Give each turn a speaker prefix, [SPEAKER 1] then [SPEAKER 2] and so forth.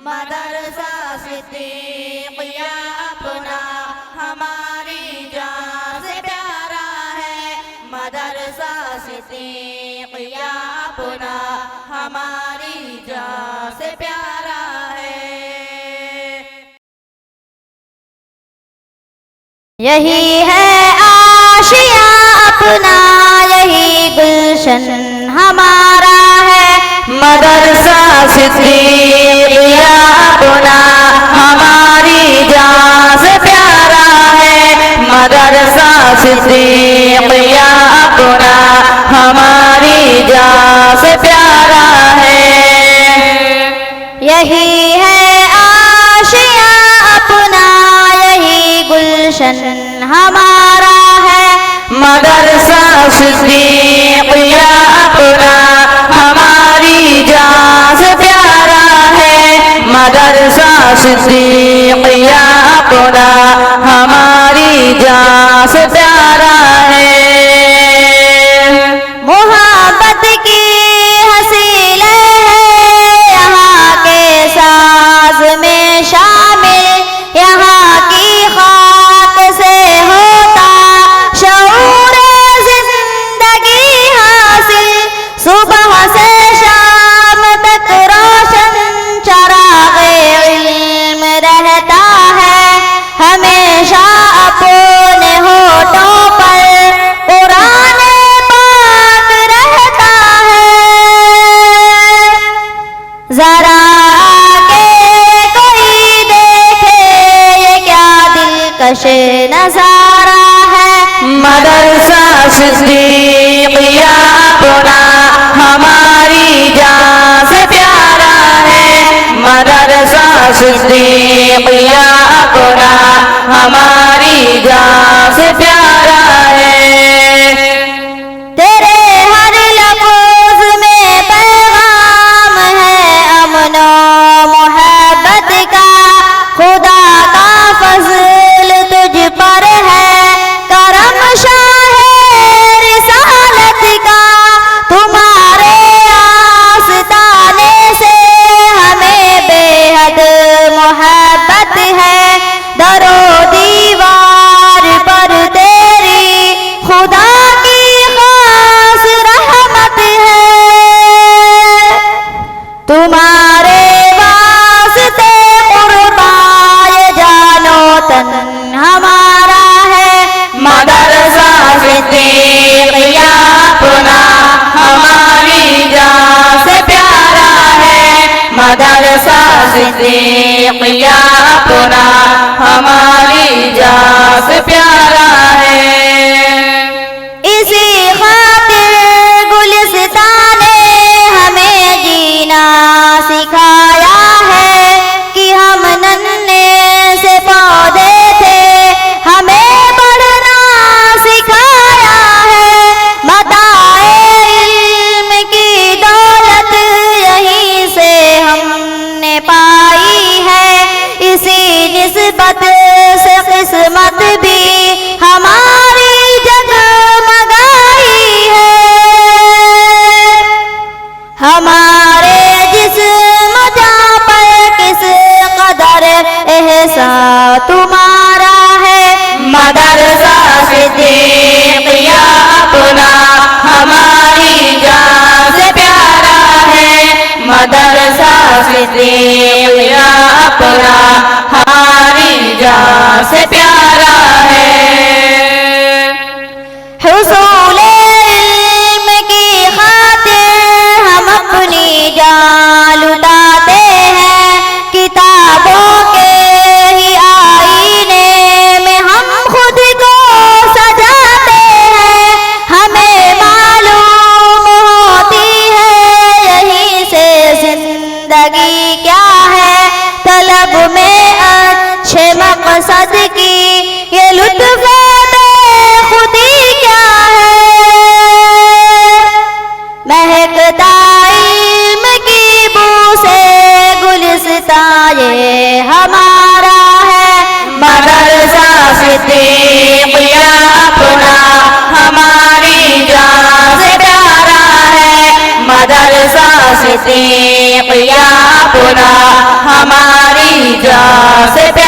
[SPEAKER 1] مدرسہ صدیقیہ اپنا ہماری جان سے پیارا ہے، مدرسہ صدیقیہ اپنا ہماری جان سے پیارا ہے۔
[SPEAKER 2] یہی ہے آشیاں اپنا، یہی گلشن ہمارا ہے،
[SPEAKER 1] مدرسہ صدیقیہ اپنا ہماری جان سے پیارا ہے، مدرسہ صدیقیہ اپنا ہماری جان سے پیارا ہے۔
[SPEAKER 2] یہی ہے آشیاں اپنا، یہی گلشن ہمارا ہے،
[SPEAKER 1] مدرسہ صدیقیہ اپنا ہماری جان سے پیارا ہے، مدرسہ صدیقیہ اپنا ہماری جان سے پیارا ہے۔
[SPEAKER 2] محبت کی حسیلے ہیں یہاں کے ساز میں شامل، یہاں کی خاک سے ہوتا شعور زندگی حاصل، صبح سے شام تک روشن چراغ علم رہتا ہے، ہمیشہ اپنے ہونٹوں پر قرآن پاک رہتا ہے۔ ذرا آگے کوئی دیکھے یہ کیا دلکش نظارہ ہے،
[SPEAKER 1] مدرسہ صدیقیہ اپنا ہماری جان سے پیارا ہے، مدرسہ صدیقیہ اپنا ہماری جان سے پیارا ہے۔
[SPEAKER 2] تیرے ہر لفظ میں پیغام ہے امن و محبت کا، خدا کا فضل تجھ پر ہے، کرم شاہ رسالت کا، تمہارے آستانے سے ہمیں بے حد محبت ہے، در و دیوار پر تیری خدا کی خاص رحمت ہے، تمہارے واسطے قربان جان و تن ہمارا ہے،
[SPEAKER 1] مدرسہ صدیقیہ اپنا ہماری جان سے پیارا ہے، مدرسہ صدیقیہ اپنا ہماری جان سے پیارا ہے۔
[SPEAKER 2] اسی خاطر گلستان نے ہمیں جینا سکھایا ہے، کہ ہم ننھے سے پودے تھے ہمیں بڑھنا سکھایا ہے، متاع علم کی دولت یہیں سے ہم نے پائی ہے، اسی نسبت سے قسمت بھی ہماری جگمگائی ہے، ہمارے جسم جاں پر کس قدر احسان تمہارا ہے،
[SPEAKER 1] مدرسہ صدیقیہ اپنا ہماری جان سے پیارا ہے، مدرسہ صدیقیہ اپنا ہماری جان سے پیارا ہے۔
[SPEAKER 2] حصول علم کی خاطر ہم اپنی جان لٹاتے ہیں، کتابوں کے ہی آئینے میں ہم خود کو سجاتے ہیں، ہمیں معلوم ہوتی ہے یہیں سے زندگی کیا ہے، طلب میں اچھے مقصد کی یہ لطف بے خودی کیا ہے، مہکتا علم کی بو سے گلستان یہ ہمارا ہے،
[SPEAKER 1] مدرسہ صدیقیہ اپنا ہماری جان سے پیارا ہے، مدرسہ صدیقیہ اپنا ہماری سے